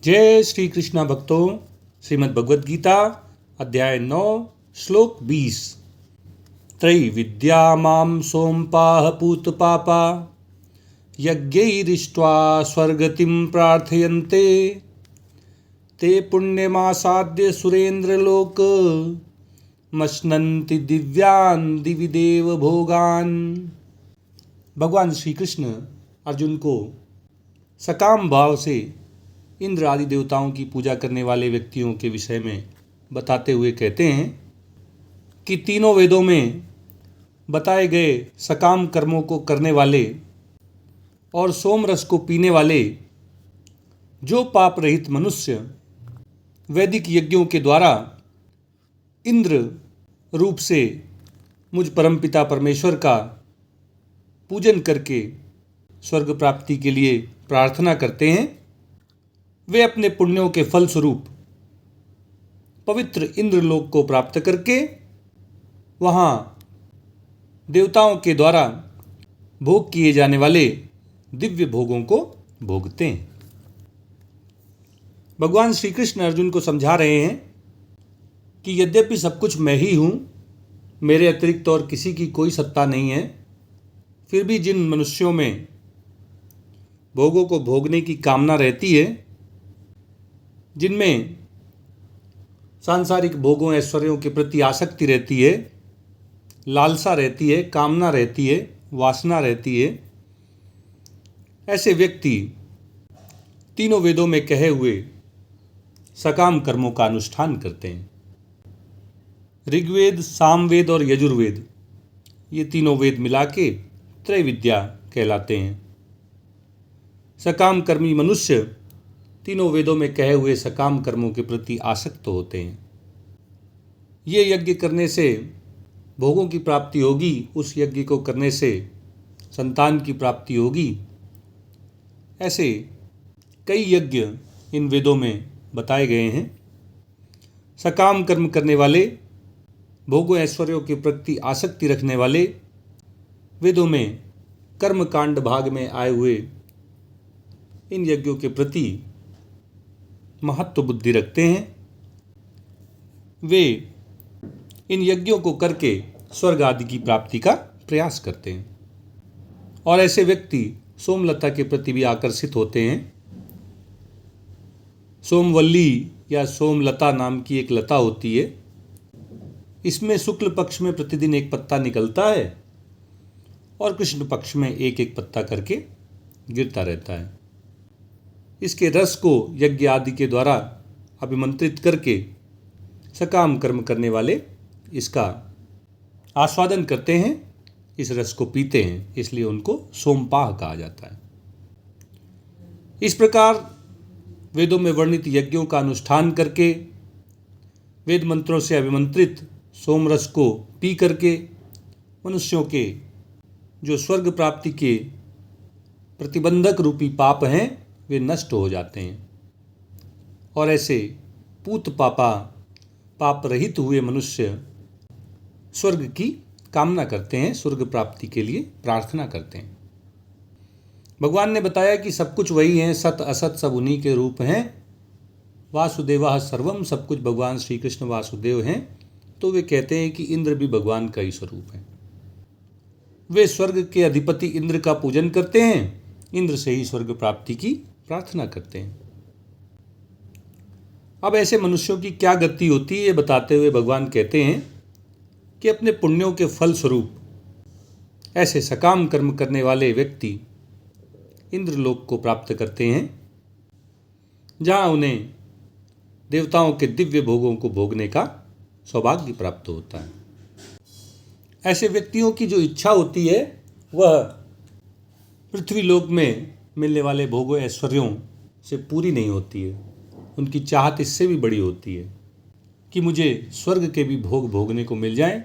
जय श्री कृष्णा भक्तों, श्रीमद् भगवद गीता अध्याय 9 श्लोक 20। त्रैविद्या मां सोमपाह पूत पापा यज्ञैरिष्ट्वा स्वर्गतिं प्रार्थयन्ते ते पुण्यमासाद्य सुरेन्द्रलोक मश्नन्ति दिव्यान् दिवि देव भोगान्। भगवान श्री कृष्ण अर्जुन को सकाम भाव से इंद्र आदि देवताओं की पूजा करने वाले व्यक्तियों के विषय में बताते हुए कहते हैं कि तीनों वेदों में बताए गए सकाम कर्मों को करने वाले और सोम रस को पीने वाले जो पाप रहित मनुष्य वैदिक यज्ञों के द्वारा इंद्र रूप से मुझ परमपिता परमेश्वर का पूजन करके स्वर्ग प्राप्ति के लिए प्रार्थना करते हैं, वे अपने पुण्यों के फल स्वरूप पवित्र इंद्रलोक को प्राप्त करके वहाँ देवताओं के द्वारा भोग किए जाने वाले दिव्य भोगों को भोगते हैं। भगवान श्री कृष्ण अर्जुन को समझा रहे हैं कि यद्यपि सब कुछ मैं ही हूँ, मेरे अतिरिक्त और किसी की कोई सत्ता नहीं है, फिर भी जिन मनुष्यों में भोगों को भोगने की कामना रहती है, जिनमें सांसारिक भोगों ऐश्वर्यों के प्रति आसक्ति रहती है, लालसा रहती है, कामना रहती है, वासना रहती है, ऐसे व्यक्ति तीनों वेदों में कहे हुए सकाम कर्मों का अनुष्ठान करते हैं। ऋग्वेद, सामवेद और यजुर्वेद, ये तीनों वेद मिला के त्रैविद्या कहलाते हैं। सकाम कर्मी मनुष्य तीनों वेदों में कहे हुए सकाम कर्मों के प्रति आसक्त होते हैं। ये यज्ञ करने से भोगों की प्राप्ति होगी, उस यज्ञ को करने से संतान की प्राप्ति होगी, ऐसे कई यज्ञ इन वेदों में बताए गए हैं। सकाम कर्म करने वाले, भोगों ऐश्वर्यों के प्रति आसक्ति रखने वाले वेदों में कर्म कांड भाग में आए हुए इन यज्ञों के प्रति महत्व बुद्धि रखते हैं। वे इन यज्ञों को करके स्वर्ग आदि की प्राप्ति का प्रयास करते हैं और ऐसे व्यक्ति सोमलता के प्रति भी आकर्षित होते हैं। सोमवल्ली या सोमलता नाम की एक लता होती है। इसमें शुक्ल पक्ष में प्रतिदिन एक पत्ता निकलता है और कृष्ण पक्ष में एक एक पत्ता करके गिरता रहता है। इसके रस को यज्ञ आदि के द्वारा अभिमंत्रित करके सकाम कर्म करने वाले इसका आस्वादन करते हैं, इस रस को पीते हैं, इसलिए उनको सोमपाह कहा जाता है। इस प्रकार वेदों में वर्णित यज्ञों का अनुष्ठान करके, वेद मंत्रों से अभिमंत्रित सोम रस को पी करके मनुष्यों के जो स्वर्ग प्राप्ति के प्रतिबंधक रूपी पाप हैं वे नष्ट हो जाते हैं और ऐसे पूत पापा, पाप रहित हुए मनुष्य स्वर्ग की कामना करते हैं, स्वर्ग प्राप्ति के लिए प्रार्थना करते हैं। भगवान ने बताया कि सब कुछ वही है, सत असत सब उन्हीं के रूप हैं। वासुदेवा सर्वम, सब कुछ भगवान श्री कृष्ण वासुदेव हैं। तो वे कहते हैं कि इंद्र भी भगवान का ही स्वरूप है। वे स्वर्ग के अधिपति इंद्र का पूजन करते हैं, इंद्र से ही स्वर्ग प्राप्ति की प्रार्थना करते हैं। अब ऐसे मनुष्यों की क्या गति होती है, ये बताते हुए भगवान कहते हैं कि अपने पुण्यों के फल स्वरूप ऐसे सकाम कर्म करने वाले व्यक्ति इंद्रलोक को प्राप्त करते हैं, जहां उन्हें देवताओं के दिव्य भोगों को भोगने का सौभाग्य प्राप्त होता है। ऐसे व्यक्तियों की जो इच्छा होती है वह पृथ्वी लोक में मिलने वाले भोगों ऐश्वर्यों से पूरी नहीं होती है। उनकी चाहत इससे भी बड़ी होती है कि मुझे स्वर्ग के भी भोग भोगने को मिल जाए,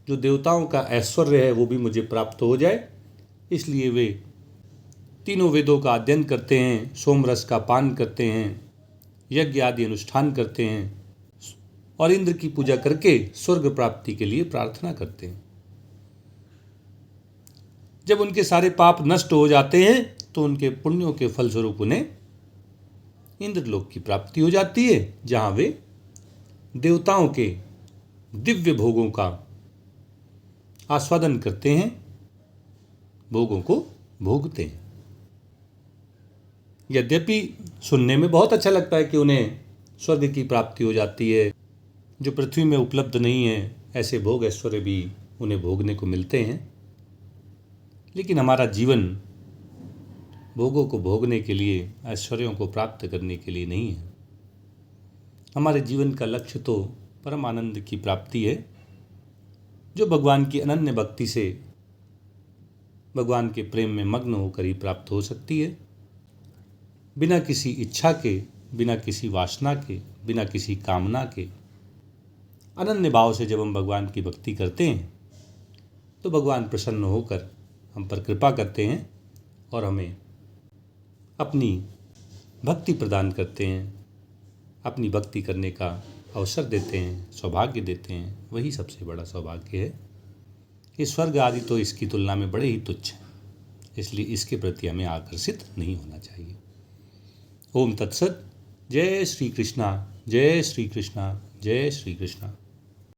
जो देवताओं का ऐश्वर्य है वो भी मुझे प्राप्त हो जाए। इसलिए वे तीनों वेदों का अध्ययन करते हैं, सोम रस का पान करते हैं, यज्ञ आदि अनुष्ठान करते हैं और इंद्र की पूजा करके स्वर्ग प्राप्ति के लिए प्रार्थना करते हैं। जब उनके सारे पाप नष्ट हो जाते हैं तो उनके पुण्यों के फलस्वरूप उन्हें इंद्रलोक की प्राप्ति हो जाती है, जहां वे देवताओं के दिव्य भोगों का आस्वादन करते हैं, भोगों को भोगते हैं। यद्यपि सुनने में बहुत अच्छा लगता है कि उन्हें स्वर्ग की प्राप्ति हो जाती है, जो पृथ्वी में उपलब्ध नहीं है, ऐसे भोग ऐश्वर्य भी उन्हें भोगने को मिलते हैं, लेकिन हमारा जीवन भोगों को भोगने के लिए, ऐश्वर्यों को प्राप्त करने के लिए नहीं है। हमारे जीवन का लक्ष्य तो परम आनंद की प्राप्ति है, जो भगवान की अनन्य भक्ति से, भगवान के प्रेम में मग्न होकर ही प्राप्त हो सकती है। बिना किसी इच्छा के, बिना किसी वासना के, बिना किसी कामना के अनन्य भाव से जब हम भगवान की भक्ति करते हैं तो भगवान प्रसन्न होकर हम पर कृपा करते हैं और हमें अपनी भक्ति प्रदान करते हैं, अपनी भक्ति करने का अवसर देते हैं, सौभाग्य देते हैं। वही सबसे बड़ा सौभाग्य है। ये स्वर्ग आदि तो इसकी तुलना में बड़े ही तुच्छ हैं, इसलिए इसके प्रति हमें आकर्षित नहीं होना चाहिए। ओम तत्सत। जय श्री कृष्णा, जय श्री कृष्णा, जय श्री कृष्णा।